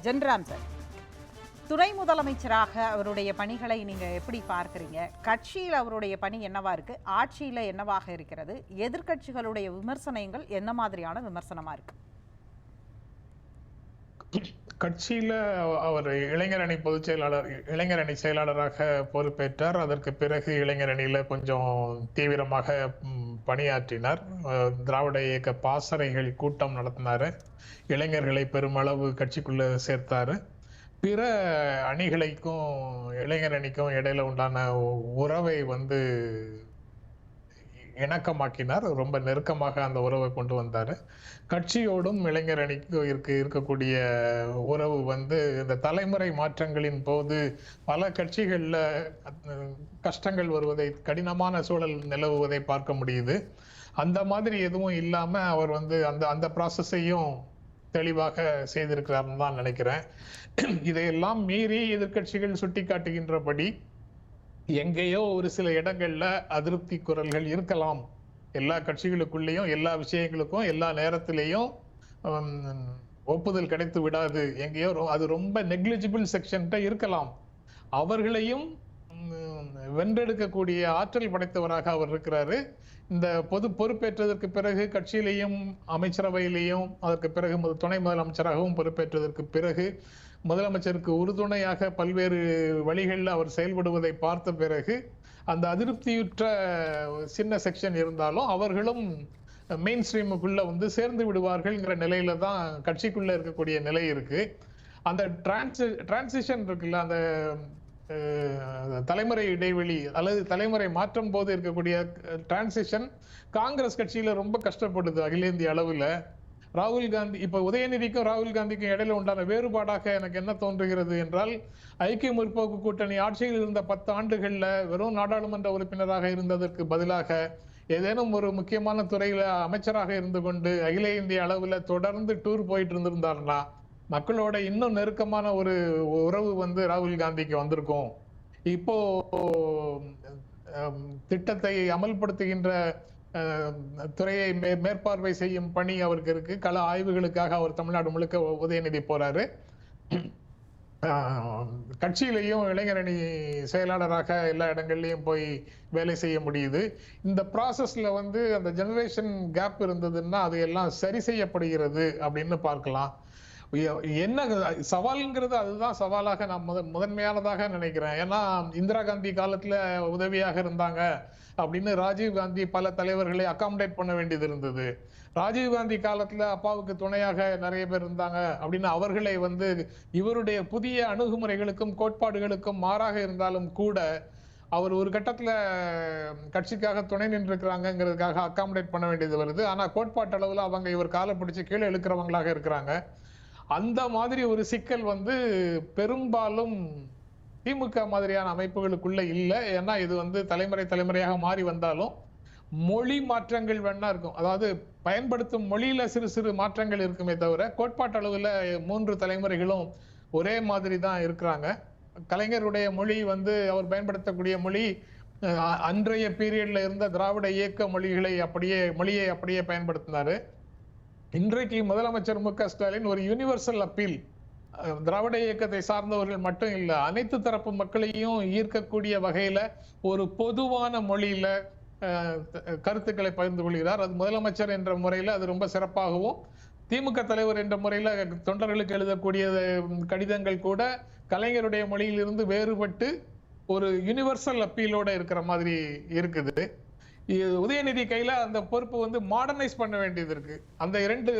Jenram sir, துணை முதலமைச்சராக அவருடைய பணிகளை நீங்க எப்படி பார்க்குறீங்க? கட்சியில் அவருடைய பணி என்னவா இருக்கு, ஆட்சியில் என்னவாக இருக்கிறது, எதிர்கட்சிகளுடைய விமர்சனங்கள் என்ன மாதிரியான விமர்சனமா இருக்கு? கட்சியில அவர் இளைஞர் அணி பொதுச் செயலாளர், இளைஞர் அணி செயலாளராக பொறுப்பேற்றார். அதற்கு பிறகு இளைஞர் அணியில கொஞ்சம் தீவிரமாக பணியாற்றினார். திராவிட இயக்க பாசறைகள் கூட்டம் நடத்தினாரு. இளைஞர்களை பெருமளவு கட்சிக்குள்ள சேர்த்தாரு. பிற அணிகளுக்கும் இளைஞர் அணிக்கும் இடையில உண்டான உறவை இணக்கமாக்கினார். ரொம்ப நெருக்கமாக அந்த உறவை கொண்டு வந்தாரு. கட்சியோடும் இளைஞர் அணிக்கும் இருக்கக்கூடிய உறவு இந்த தலைமுறை மாற்றங்களின் போது பல கட்சிகள்ல கஷ்டங்கள் வருவதை, கடினமான சூழல் நிலவுவதை பார்க்க முடியுது. அந்த மாதிரி எதுவும் இல்லாம அவர் அந்த ப்ராசஸையும் தெளிவாக செய்திருக்கிறார்னு தான் நினைக்கிறேன். இதையெல்லாம் மீறி எதிர்கட்சிகள் சுட்டி காட்டுகின்றபடி எங்கேயோ ஒரு சில இடங்கள்ல அதிருப்தி குரல்கள் இருக்கலாம். எல்லா கட்சிகளுக்குள்ளேயும் எல்லா விஷயங்களுக்கும் எல்லா நேரத்திலேயும் ஒப்புதல் கிடைத்து விடாது. எங்கேயோ அது ரொம்ப நெக்லிஜிபிள் செக்ஷன்ட்ட இருக்கலாம். அவர்களையும் வென்றெடுக்கக்கூடிய ஆற்றல் படைத்தவராக அவர் இருக்கிறாரு. இந்த பொது பொறுப்பேற்றதற்கு பிறகு கட்சியிலையும் அமைச்சரவையிலையும் அதற்கு பிறகு துணை முதலமைச்சராகவும் பொறுப்பேற்றதற்கு பிறகு முதலமைச்சருக்கு உறுதுணையாக பல்வேறு வழிகளில் அவர் செயல்படுவதை பார்த்த பிறகு அந்த அதிருப்தியுற்ற சின்ன செக்ஷன் இருந்தாலும் அவர்களும் மெயின் ஸ்ட்ரீமுக்குள்ள சேர்ந்து விடுவார்கள்ங்கிற நிலையில தான் கட்சிக்குள்ள இருக்கக்கூடிய நிலை இருக்கு. அந்த டிரான்சிஷன் இருக்குல்ல, அந்த தலைமுறை இடைவெளி அல்லது தலைமுறை மாற்றம் போது இருக்கக்கூடிய டிரான்சிஷன் காங்கிரஸ் கட்சியில ரொம்ப கஷ்டப்படுது. அகில இந்திய அளவுல ராகுல் காந்தி, இப்ப உதயநிதிக்கும் ராகுல் காந்திக்கும் இடையில உண்டான வேறுபாடாக எனக்கு என்ன தோன்றுகிறது என்றால், ஐக்கிய முற்போக்கு கூட்டணி ஆட்சியில் இருந்த 10 ஆண்டுகள்ல வெறும் நாடாளுமன்ற உறுப்பினராக இருந்ததற்கு பதிலாக ஏதேனும் ஒரு முக்கியமான துறையில அமைச்சராக இருந்து கொண்டு அகில இந்திய அளவுல தொடர்ந்து டூர் போயிட்டு இருந்திருந்தாருன்னா மக்களோட இன்னும் நெருக்கமான ஒரு உறவு ராகுல் காந்திக்கு வந்திருக்கும். இப்போ திட்டத்தை அமல்படுத்துகின்ற துறையை மேற்பார்வை செய்யும் பணி அவருக்கு இருக்கு. கள ஆய்வுகளுக்காக அவர் தமிழ்நாடு முழுக்க உதயநிதி போறாரு. கட்சியிலையும் இளைஞர் அணி செயலாளராக எல்லா இடங்கள்லயும் போய் வேலை செய்ய முடியுது. இந்த ப்ராசஸ்ல அந்த ஜெனரேஷன் கேப் இருந்ததுன்னா அது எல்லாம் சரி செய்யப்படுகிறது அப்படின்னு பார்க்கலாம். என்ன சவால்ங்கிறது அதுதான் சவாலாக நான் முதன்மையானதாக நினைக்கிறேன். ஏன்னா இந்திரா காந்தி காலத்துல உதவியாக இருந்தாங்க அப்படின்னு ராஜீவ் காந்தி பல தலைவர்களை அகாமடேட் பண்ண வேண்டியது இருந்தது. ராஜீவ் காந்தி காலத்துல அப்பாவுக்கு துணையாக நிறைய பேர் இருந்தாங்க அப்படின்னு அவர்களை இவருடைய புதிய அணுகுமுறைகளுக்கும் கோட்பாடுகளுக்கும் மாறாக இருந்தாலும் கூட அவர் ஒரு கட்டத்துல கட்சிக்காக துணை நின்றுக்கிறாங்கிறதுக்காக அகாமடேட் பண்ண வேண்டியது வருது. ஆனா கோட்பாட்டு அளவுல அவங்க இவர் காலை பிடிச்சு கீழே இழுக்கிறவங்களாக இருக்கிறாங்க. அந்த மாதிரி ஒரு சிக்கல் பெரும்பாலும் திமுக மாதிரியான அமைப்புகளுக்குள்ள இல்லை. ஏன்னா இது தலைமுறையாக மாறி வந்தாலும் மொழி மாற்றங்கள் வேணா இருக்கும். அதாவது பயன்படுத்தும் மொழியில சிறு சிறு மாற்றங்கள் இருக்குமே தவிர கோட்பாட்டு அளவுல 3 தலைமுறைகளும் ஒரே மாதிரி தான் இருக்கிறாங்க. கலைஞருடைய மொழி அவர் பயன்படுத்தக்கூடிய மொழி அன்றைய பீரியட்ல இருந்த திராவிட இயக்க மொழியை அப்படியே பயன்படுத்தினாரு. இன்றைக்கு முதலமைச்சர் மு.க. ஸ்டாலின் ஒரு யூனிவர்சல் அப்பீல், திராவிட இயக்கத்தை சார்ந்தவர்கள் மட்டும் இல்ல அனைத்து தரப்பு மக்களையும் ஈர்க்கக்கூடிய வகையில ஒரு பொதுவான மொழியில கருத்துக்களை பகிர்ந்து கொள்கிறார். அது முதலமைச்சர் என்ற முறையில அது ரொம்ப சிறப்பாகவும், திமுக தலைவர் என்ற முறையில தொண்டர்களுக்கு எழுதக்கூடிய கடிதங்கள் கூட கலைஞருடைய மொழியிலிருந்து வேறுபட்டு ஒரு யூனிவர்சல் அப்பீலோட இருக்கிற மாதிரி இருக்குது. உதயநிதி கையில அந்த பொறுப்பு மாடர்னைஸ் பண்ண வேண்டியது இருக்கு. அந்த 2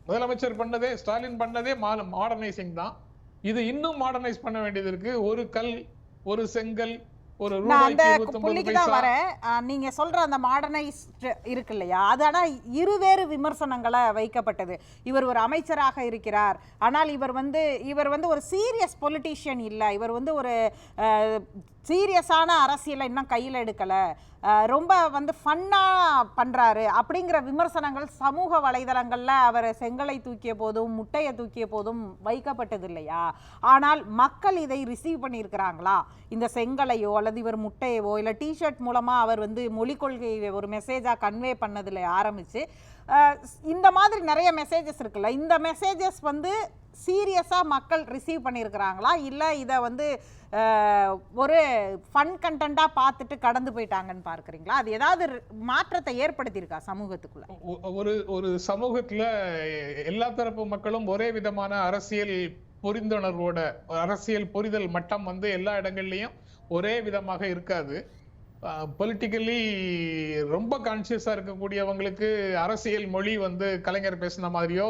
முதலமைச்சர் பண்ணதே, ஸ்டாலின் பண்ணதே மாடர்னைசிங் தான். இது இன்னும் மாடர்னைஸ் பண்ண வேண்டியது இருக்கு. ஒரு கல், ஒரு செங்கல், ஒரு அந்த புள்ளிக்கு தான் வரேன். நீங்க சொல்ற அந்த மாடர்னைஸ்ட் இருக்கு இல்லையா, அது ஆனா இருவேறு விமர்சனங்களை வைக்கப்பட்டது. இவர் ஒரு அமைச்சராக இருக்கிறார், ஆனால் இவர் ஒரு சீரியஸ் பொலிட்டீஷியன் இல்லை, இவர் ஒரு சீரியஸான அரசியலை இன்னும் கையில் எடுக்கலை, ரொம்ப ஃபன்னாக பண்ணுறாரு அப்படிங்கிற விமர்சனங்கள் சமூக வலைதளங்களில் அவர் செங்கலை தூக்கிய போதும் முட்டையை தூக்கிய போதும் வைக்கப்பட்டது இல்லையா? ஆனால் மக்கள் இதை ரிசீவ் பண்ணியிருக்கிறாங்களா? இந்த செங்கலையோ அல்லது இவர் முட்டையவோ இல்லை டிஷர்ட் மூலமாக அவர் மொழி கொள்கையை ஒரு மெசேஜாக கன்வே பண்ணதில் ஆரம்பித்து இந்த மாதிரி நிறைய மெசேஜஸ் இருக்குல்ல, இந்த மெசேஜஸ் வந்து சீரியஸா மக்கள் ரிசீவ் பண்ணியிருக்கிறாங்களா, இல்லை இதை வந்து ஒரு ஃபன் கண்டென்ட்டா பார்த்துட்டு கடந்து போயிட்டாங்கன்னு பார்க்குறீங்களா? அது ஏதாவது மாற்றத்தை ஏற்படுத்தியிருக்கா சமூகத்துக்குள்ள? ஒரு சமூகத்துல எல்லா தரப்பு மக்களும் ஒரே விதமான அரசியல் புரிந்துணர்வோட, அரசியல் புரிதல் மட்டம் வந்து எல்லா இடங்கள்லயும் ஒரே விதமாக இருக்காது. பொலிட்டிக்கலி ரொம்ப கான்சியஸா இருக்கக்கூடியவங்களுக்கு அரசியல் மொழி வந்து கலைஞர் பேசின மாதிரியோ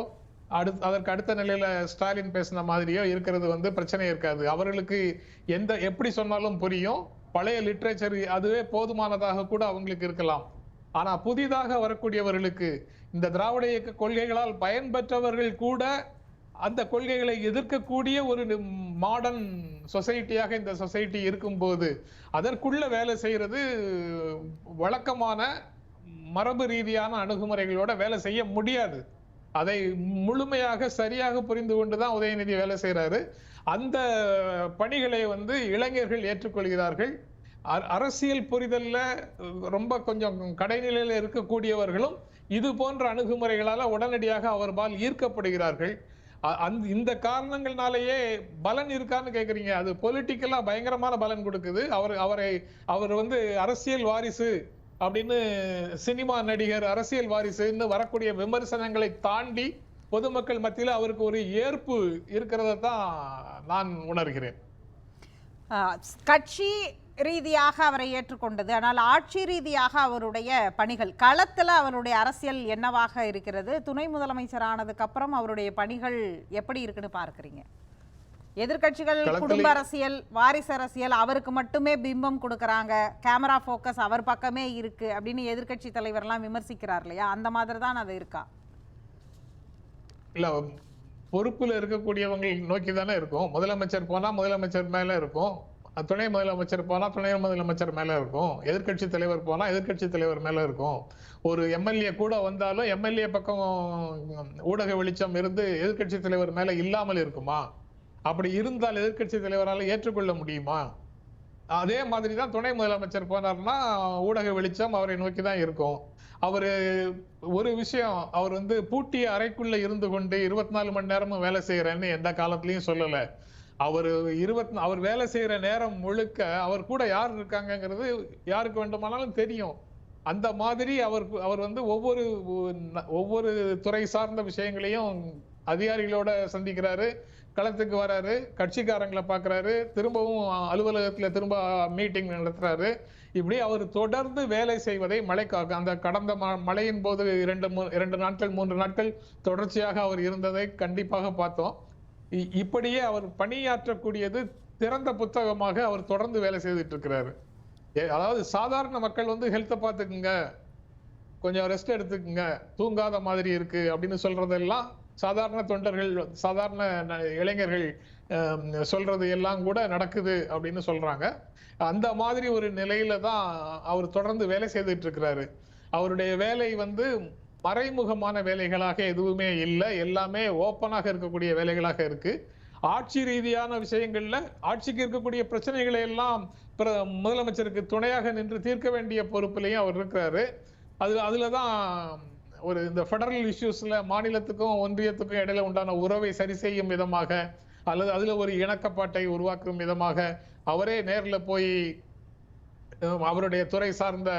அதற்கு அடுத்த நிலையில ஸ்டாலின் பேசின மாதிரியோ இருக்கிறது வந்து பிரச்சனை இருக்காது. அவர்களுக்கு எப்படி சொன்னாலும் புரியும். பழைய லிட்ரேச்சர் அதுவே போதுமானதாக கூட அவங்களுக்கு இருக்கலாம். ஆனா புதிதாக வரக்கூடியவர்களுக்கு இந்த திராவிட இயக்க கொள்கைகளால் பயன்பெற்றவர்கள் கூட அந்த கொள்கைகளை எதிர்க்கக்கூடிய ஒரு மாடர்ன் சொசைட்டியாக இந்த சொசைட்டி இருக்கும்போது அதற்குள்ள வேலை செய்யறது வழக்கமான மரபு ரீதியான அணுகுமுறைகளோட வேலை செய்ய முடியாது. அதை முழுமையாக சரியாக புரிந்து கொண்டுதான் உதயநிதி வேலை செய்யறாரு. அந்த பணிகளை வந்து இளைஞர்கள் ஏற்றுக்கொள்கிறார்கள். அரசியல் புரிதல்ல ரொம்ப கொஞ்சம் கடைநிலையில இருக்கக்கூடியவர்களும் இது போன்ற அணுகுமுறைகளால உடனடியாக அவர்பால் ஈர்க்கப்படுகிறார்கள். இந்த காரணங்கள்னாலேயே பலன் இருக்கான்னு கேக்குறீங்க. அது பொலிட்டிக்கலா பயங்கரமான பலன் கொடுக்குது. அவர் வந்து அரசியல் வாரிசு அப்படின்னு சினிமா நடிகர், அரசியல் வாரிசுன்னு வரக்கூடிய விமர்சனங்களை தாண்டி பொதுமக்கள் மத்தியில் அவருக்கு ஒரு ஏற்பு இருக்கிறத தான் நான் உணர்கிறேன். கட்சி ரீதியாக அவரை ஏற்றுக்கொண்டது, ஆனால் ஆட்சி ரீதியாக அவருடைய பணிகள், களத்தில் அவருடைய அரசியல் என்னவாக இருக்கிறது? துணை முதலமைச்சர் ஆனதுக்கு அப்புறம் அவருடைய பணிகள் எப்படி இருக்குன்னு பார்க்குறீங்க? எதிர்கட்சிகள் குடும்ப அரசியல், வாரிசு அரசியல், அவருக்கு மட்டுமே பிம்பம் கொடுக்கறாங்க, கேமரா போக்கஸ் அவர் பக்கமே இருக்கு அப்படின்னு எதிர்கட்சி தலைவர்லாம் விமர்சிக்கிறார் இல்லையா? அந்த மாதிரி தான் அது இருக்கா? இல்ல, பொறுப்புல இருக்கக்கூடியவங்க நோக்கி தானே இருக்கும். முதலமைச்சர் போனா முதலமைச்சர் மேல இருக்கும், துணை முதலமைச்சர் போனா துணை முதலமைச்சர் மேல இருக்கும், எதிர்கட்சி தலைவர் போனா எதிர்கட்சி தலைவர் மேல இருக்கும். ஒரு எம்எல்ஏ கூட வந்தாலும் எம்எல்ஏ பக்கம் ஊடக வெளிச்சம் இருந்து எதிர்கட்சி தலைவர் மேல இல்லாமல் இருக்குமா? அப்படி இருந்தால் எதிர்கட்சி தலைவரால் ஏற்றுக்கொள்ள முடியுமா? அதே மாதிரிதான் துணை முதலமைச்சர் போனார்னா ஊடக வெளிச்சம் அவரை நோக்கி தான் இருக்கும். அவரு ஒரு விஷயம், அவர் வந்து பூட்டிய அறைக்குள்ள இருந்து கொண்டு 24 மணி நேரமும் வேலை செய்யறேன்னு எந்த காலத்திலயும் சொல்லல. அவர் வேலை செய்யற நேரம் முழுக்க அவர் கூட யார் இருக்காங்கிறது யாருக்கு வேண்டுமானாலும் தெரியும். அந்த மாதிரி அவர் வந்து ஒவ்வொரு துறை சார்ந்த விஷயங்களையும் அதிகாரிகளோட சந்திக்கிறாரு, களத்துக்கு வராரு, கட்சிக்காரங்களை பாக்குறாரு, திரும்பவும் அலுவலகத்துல திரும்ப மீட்டிங் நடத்துறாரு. இப்படி அவர் தொடர்ந்து வேலை செய்வதை அந்த கடந்த மழையின் போது 2 நாட்கள் 3 நாட்கள் தொடர்ச்சியாக அவர் இருந்ததை கண்டிப்பாக பார்த்தோம். இப்படியே அவர் பணியாற்றக்கூடியது திறந்த புத்தகமாக அவர் தொடர்ந்து வேலை செய்துட்டு இருக்கிறாரு. அதாவது சாதாரண மக்கள் வந்து ஹெல்த்தை பார்த்துக்குங்க, கொஞ்சம் ரெஸ்ட் எடுத்துக்குங்க, தூங்காத மாதிரி இருக்கு அப்படின்னு சொல்றதெல்லாம் சாதாரண தொண்டர்கள், சாதாரண இளைஞர்கள் சொல்றது எல்லாம் கூட நடக்குது அப்படின்னு சொல்றாங்க. அந்த மாதிரி ஒரு நிலையில தான் அவர் தொடர்ந்து வேலை செய்துட்டு இருக்கிறாரு. அவருடைய வேலை வந்து மறைமுகமான வேலைகளாக எதுவுமே இல்லை, எல்லாமே ஓப்பனாக இருக்கக்கூடிய வேலைகளாக இருக்கு. ஆட்சி ரீதியான விஷயங்கள்ல ஆட்சிக்கு இருக்கக்கூடிய பிரச்சனைகளை எல்லாம் முதலமைச்சருக்கு துணையாக நின்று தீர்க்க வேண்டிய பொறுப்பிலையும் அவர் இருக்கிறாரு. அதுலதான் இந்த ஃபெடரல் இஷ்யூஸ்ல மாநிலத்துக்கும் ஒன்றியத்துக்கும் இடையில உண்டான உறவை சரி செய்யும் விதமாக, அல்லது அதுல ஒரு இணக்கப்பாட்டை உருவாக்கும் விதமாக அவரே நேர்ல போய் அவருடைய துறை சார்ந்த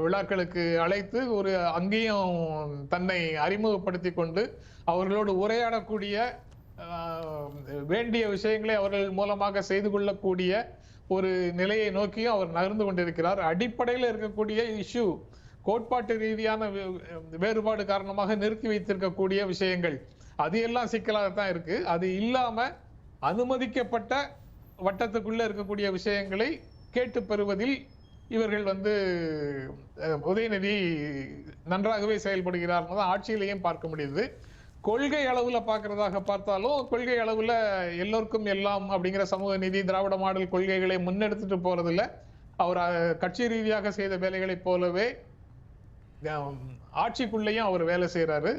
விழாக்களுக்கு அழைத்து அங்கேயும் தன்னை அறிமுகப்படுத்தி கொண்டு அவர்களோடு உரையாடக்கூடிய, வேண்டிய விஷயங்களை அவர்கள் மூலமாக செய்து கொள்ளக்கூடிய ஒரு நிலையை நோக்கியும் அவர் நகர்ந்து கொண்டிருக்கிறார். அடிப்படையில் இருக்கக்கூடிய இஷ்யூ, கோட்பாட்டு ரீதியான வேறுபாடு காரணமாக நிறுத்தி வைத்திருக்கக்கூடிய விஷயங்கள், அது எல்லாம் சிக்கலாகத்தான் இருக்கு. அது இல்லாம அனுமதிக்கப்பட்ட வட்டத்துக்குள்ள இருக்கக்கூடிய விஷயங்களை கேட்டு பெறுவதில் இவர்கள் உதயநிதி நன்றாகவே செயல்படுகிறார் ஆட்சியிலையும் பார்க்க முடியுது. கொள்கை அளவுல பாக்குறதாக பார்த்தாலும், கொள்கை அளவுல எல்லோருக்கும் எல்லாம் அப்படிங்கிற சமூக நீதி, திராவிட மாடல் கொள்கைகளை முன்னெடுத்துட்டு போறதில்ல. அவர் கட்சி ரீதியாக செய்த வேலைகளை போலவே ஆட்சிக்குள்ளேயும் அவர் வேலை செய்யறாரு.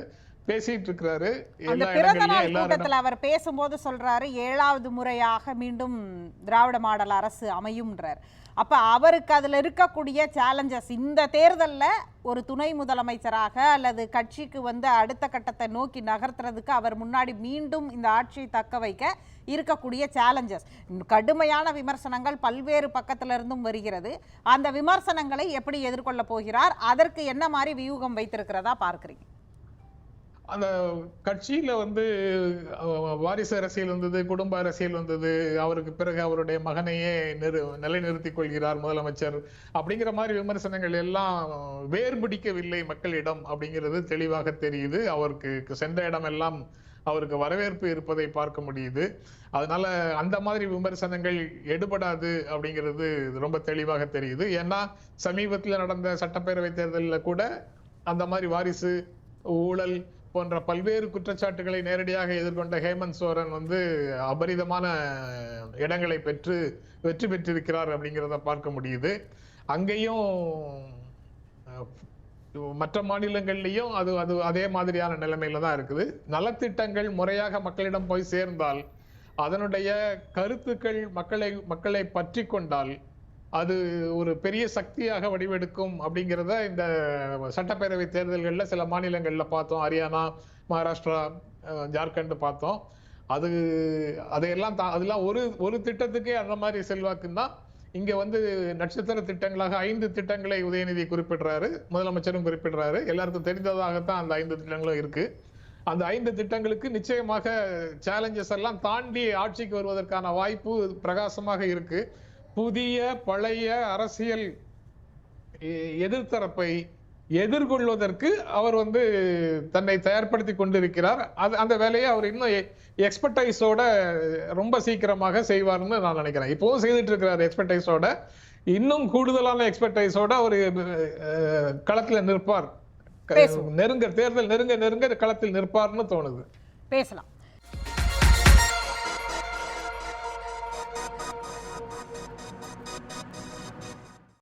பேசிட்டு இருக்கிறாரு. அந்த எல்லா பிறந்த இடங்கள்லயும் நாள் எல்லா கூட்டத்துல அவர் பேசும்போது சொல்றாரு 7வது முறையாக மீண்டும் திராவிட மாடல் அரசு அமையும்ன்றார். அப்ப அவருக்கு அதுல இருக்கக்கூடிய சேலஞ்சஸ், இந்த தேர்தல்ல ஒரு துணை முதலமைச்சராக அல்லது கட்சிக்கு வந்து அடுத்த கட்டத்தை நோக்கி நகர்த்துறதுக்கு அவர் முன்னாடி மீண்டும் இந்த ஆட்சியை தக்க வைக்க இருக்கக்கூடிய சேலஞ்சஸ், கடுமையான விமர்சனங்கள் பல்வேறு பக்கத்துல இருந்தும் வருகிறது. அந்த விமர்சனங்களை எப்படி எதிர்கொள்ள போகிறார், அதற்கு என்ன மாதிரி வியூகம் வைத்திருக்கிறதா பார்க்கிறீங்க? அந்த கட்சியில வந்து வாரிசு அரசியல் வந்தது, குடும்ப அரசியல் வந்தது, அவருக்கு பிறகு அவருடைய மகனையே நிலைநிறுத்திக் கொள்கிறார் முதலமைச்சர் அப்படிங்கிற மாதிரி விமர்சனங்கள் எல்லாம் வேர்பிடிக்கவில்லை மக்களிடம் அப்படிங்கிறது தெளிவாக தெரியுது. அவருக்கு சென்ற இடமெல்லாம் அவருக்கு வரவேற்பு இருப்பதை பார்க்க முடியுது. அதனால அந்த மாதிரி விமர்சனங்கள் எடுபடாது அப்படிங்கிறது ரொம்ப தெளிவாக தெரியுது. ஏன்னா சமீபத்தில் நடந்த சட்டப்பேரவை தேர்தலில் கூட அந்த மாதிரி வாரிசு, ஊழல் போன்ற பல்வேறு குற்றச்சாட்டுகளை நேரடியாக எதிர்கொண்ட ஹேமந்த் சோரன் வந்து அபரிதமான இடங்களை பெற்று வெற்றி பெற்றிருக்கிறார் அப்படிங்கிறத பார்க்க முடியுது. அங்கேயும் மற்ற மாநிலங்கள்லயும் அது அது அதே மாதிரியான நிலைமையில தான் இருக்குது. நலத்திட்டங்கள் முறையாக மக்களிடம் போய் சேர்ந்தால், அதனுடைய கருத்துக்கள் மக்களை பற்றி கொண்டால் அது ஒரு பெரிய சக்தியாக வடிவெடுக்கும் அப்படிங்கிறத இந்த சட்டப்பேரவை தேர்தல்கள்ல சில மாநிலங்கள்ல பார்த்தோம். ஹரியானா, மகாராஷ்டிரா, ஜார்க்கண்ட் பார்த்தோம். அதெல்லாம் ஒரு திட்டத்துக்கே அந்த மாதிரி செல்வாக்குன்னா, இங்க வந்து நட்சத்திர திட்டங்களாக 5 திட்டங்களை உதயநிதி குறிப்பிடுறாரு, முதலமைச்சரும் குறிப்பிடுறாரு. எல்லாருக்கும் தெரிந்ததாகத்தான் அந்த 5 திட்டங்களும் இருக்கு. அந்த 5 திட்டங்களுக்கு நிச்சயமாக சேலஞ்சஸ் எல்லாம் தாண்டி ஆட்சிக்கு வருவதற்கான வாய்ப்பு பிரகாசமாக இருக்கு. புதிய பழைய அரசியல் எதிர்த்தரப்பை எதிர்கொள்வதற்கு அவர் வந்து தன்னை தயார்படுத்தி கொண்டிருக்கிறார். அந்த வேலையை அவர் இன்னும் எக்ஸ்பர்டைஸோட ரொம்ப சீக்கிரமாக செய்வார்னு நான் நினைக்கிறேன். இப்போவும் செய்துட்டு இருக்கிறார் எக்ஸ்பர்டைஸோட. இன்னும் கூடுதலான எக்ஸ்பர்டைஸோட அவர் களத்துல நிற்பார். தேர்தல் நெருங்க களத்தில் நிற்பார்னு தோணுது. பேசலாம்.